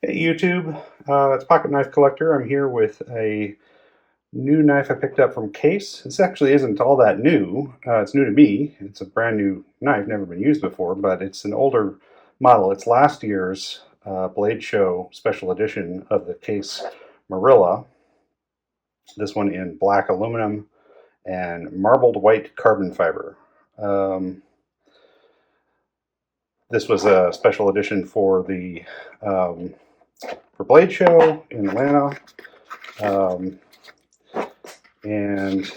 Hey YouTube, it's Pocket Knife Collector. I'm here with a new knife I picked up from Case. This actually isn't all that new. It's new to me. It's a brand new knife, never been used before, but it's an older model. It's last year's Blade Show special edition of the Case Marilla. This one in black aluminum and marbled white carbon fiber. This was a special edition for the for Blade Show in Atlanta. And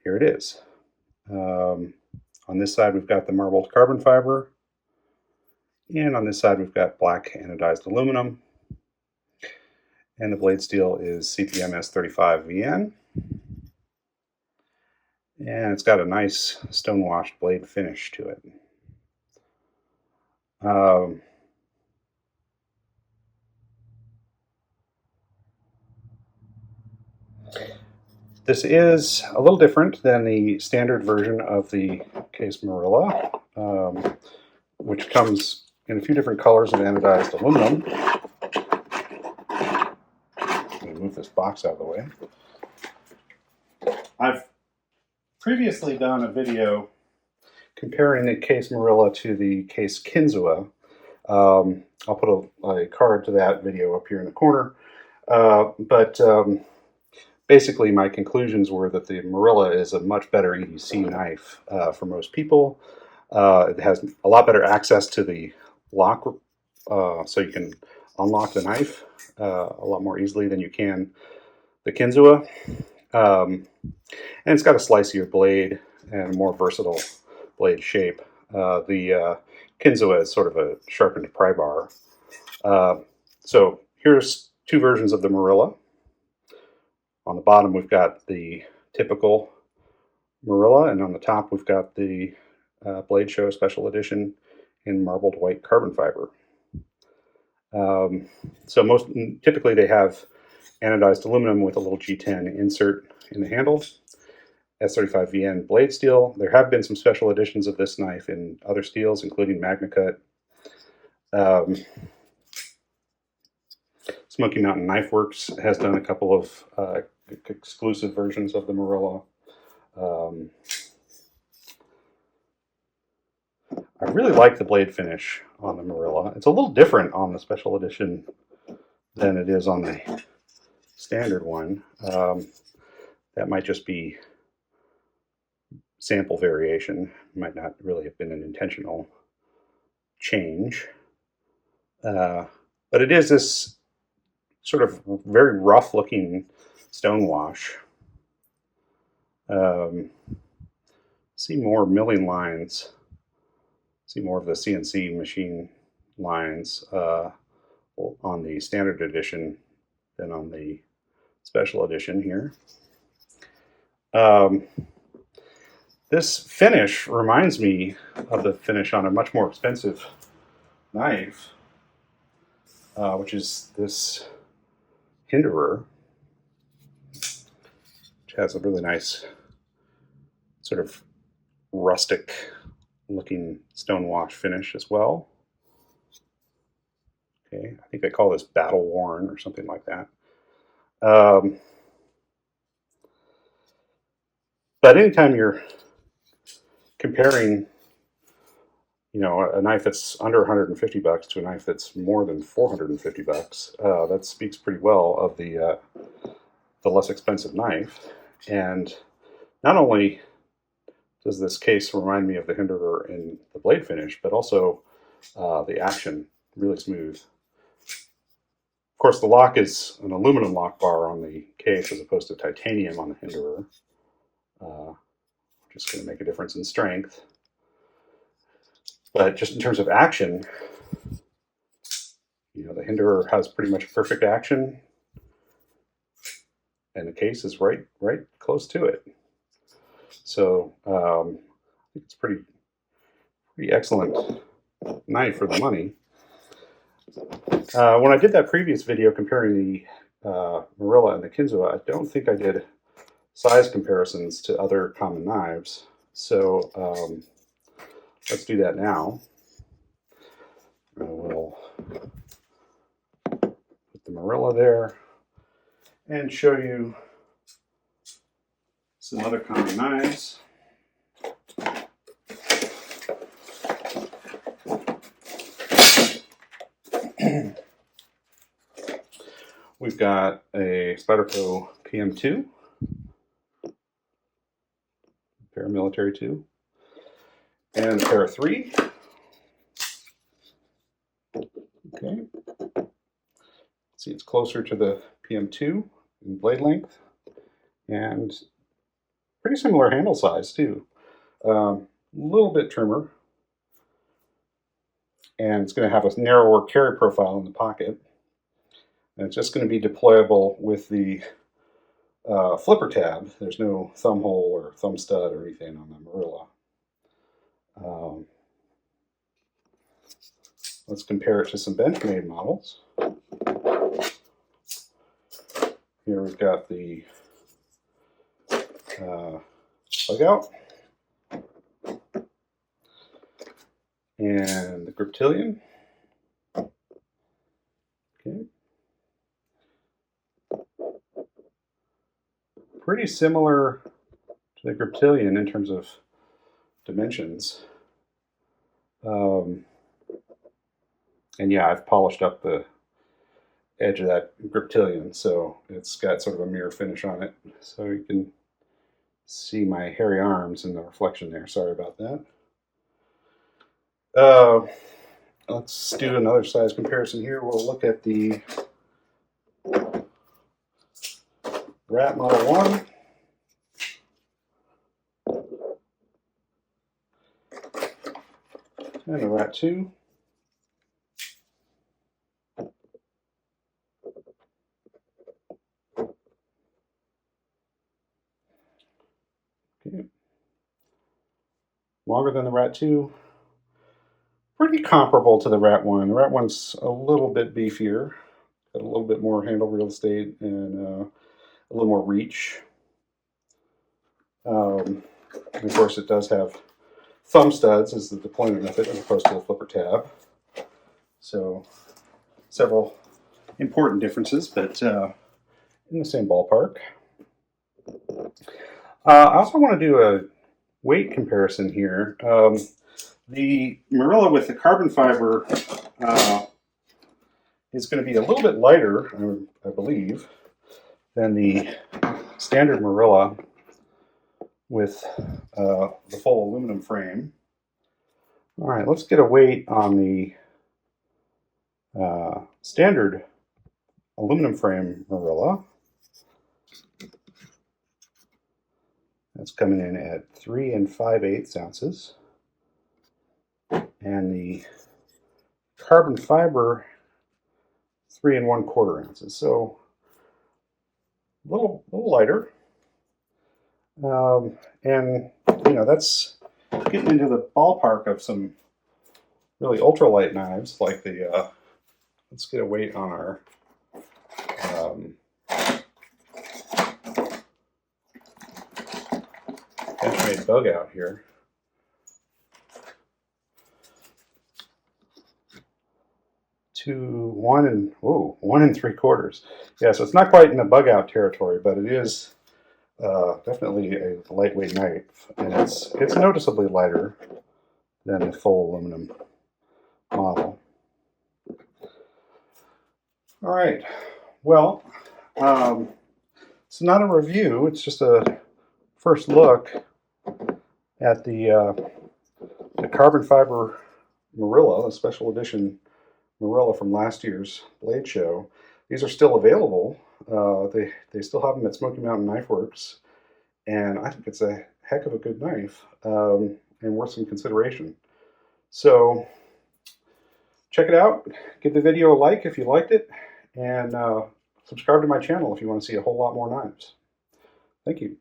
here it is. On this side we've got the marbled carbon fiber, and on this side we've got black anodized aluminum, and the blade steel is CPMS 35VN, and it's got a nice stone-washed blade finish to it. This is a little different than the standard version of the Case Marilla, which comes in a few different colors of anodized aluminum. Let me move this box out of the way. I've previously done a video comparing the Case Marilla to the Case Kinzua. I'll put a card to that video up here in the corner. Basically, my conclusions were that the Marilla is a much better EDC knife for most people. It has a lot better access to the lock, so you can unlock the knife a lot more easily than you can the Kinzua. And it's got a slicier blade and a more versatile blade shape. The Kinzua is sort of a sharpened pry bar. So here's two versions of the Marilla. On the bottom we've got the typical Marilla, and on the top we've got the Blade Show Special Edition in marbled white carbon fiber. So typically they have anodized aluminum with a little G10 insert in the handle, S35VN blade steel. There have been some special editions of this knife in other steels, including MagnaCut. Smoky Mountain Knife Works has done a couple of exclusive versions of the Marilla. I really like the blade finish on the Marilla. It's a little different on the special edition than it is on the standard one. That might just be sample variation. It might not really have been an intentional change. But it is this sort of very rough looking stonewash. See more milling lines. See more of the CNC machine lines on the standard edition than on the special edition here. This finish reminds me of the finish on a much more expensive knife, which is this Hinderer, which has a really nice sort of rustic looking stonewash finish as well. Okay, I think they call this battle worn or something like that. But anytime you're comparing, a knife that's under 150 bucks to a knife that's more than 450 bucks, that speaks pretty well of the less expensive knife. And not only does this case remind me of the Hinderer in the blade finish, but also the action, really smooth. Of course, the lock is an aluminum lock bar on the case as opposed to titanium on the Hinderer, which is going to make a difference in strength. But just in terms of action, the Hinderer has pretty much perfect action, and the case is right close to it. So I think it's pretty excellent knife for the money. When I did that previous video comparing the Marilla and the Kinzua, I don't think I did size comparisons to other common knives. So let's do that now. We'll Marilla there and show you some other common knives. We've got a Spyderco PM2, paramilitary 2, and a Para 3. Okay. See, it's closer to the PM2 in blade length, and pretty similar handle size too. A little bit trimmer, and it's going to have a narrower carry profile in the pocket. And it's just going to be deployable with the flipper tab. There's no thumb hole or thumb stud or anything on the Marilla. Let's compare it to some Benchmade models. Here we've got the Bugout and the Griptilian. Okay. Pretty similar to the Griptilian in terms of dimensions. And yeah, I've polished up the edge of that Griptilian, so it's got sort of a mirror finish on it. So you can see my hairy arms in the reflection there. Sorry about that. Let's do another size comparison here. We'll look at the Rat Model 1. And the Rat 2. Okay. Longer than the Rat 2. Pretty comparable to the Rat 1. The Rat 1's a little bit beefier. Got a little bit more handle real estate and a little more reach. And of course it does have thumb studs as the deployment method as opposed to the flipper tab. So several important differences, but in the same ballpark. I also want to do a weight comparison here. The Marilla with the carbon fiber is going to be a little bit lighter, I believe, than the standard Marilla with the full aluminum frame. All right, let's get a weight on the standard aluminum frame Marilla. That's coming in at 3 5/8 ounces. And the carbon fiber 3 1/4 ounces. So a little lighter. And you know, that's getting into the ballpark of some really ultralight knives, like the let's get a weight on our Benchmade Bugout here. To 1 3/4. Yeah, so it's not quite in the Bugout territory, but it is definitely a lightweight knife, and it's noticeably lighter than the full aluminum model. All right, well, it's not a review, it's just a first look at the carbon fiber Marilla, the special edition Marilla from last year's blade show. These are still available. They still have them at Smoky Mountain Knife Works, and I think it's a heck of a good knife and worth some consideration. So check it out. Give the video a like if you liked it, and subscribe to my channel if you want to see a whole lot more knives. Thank you.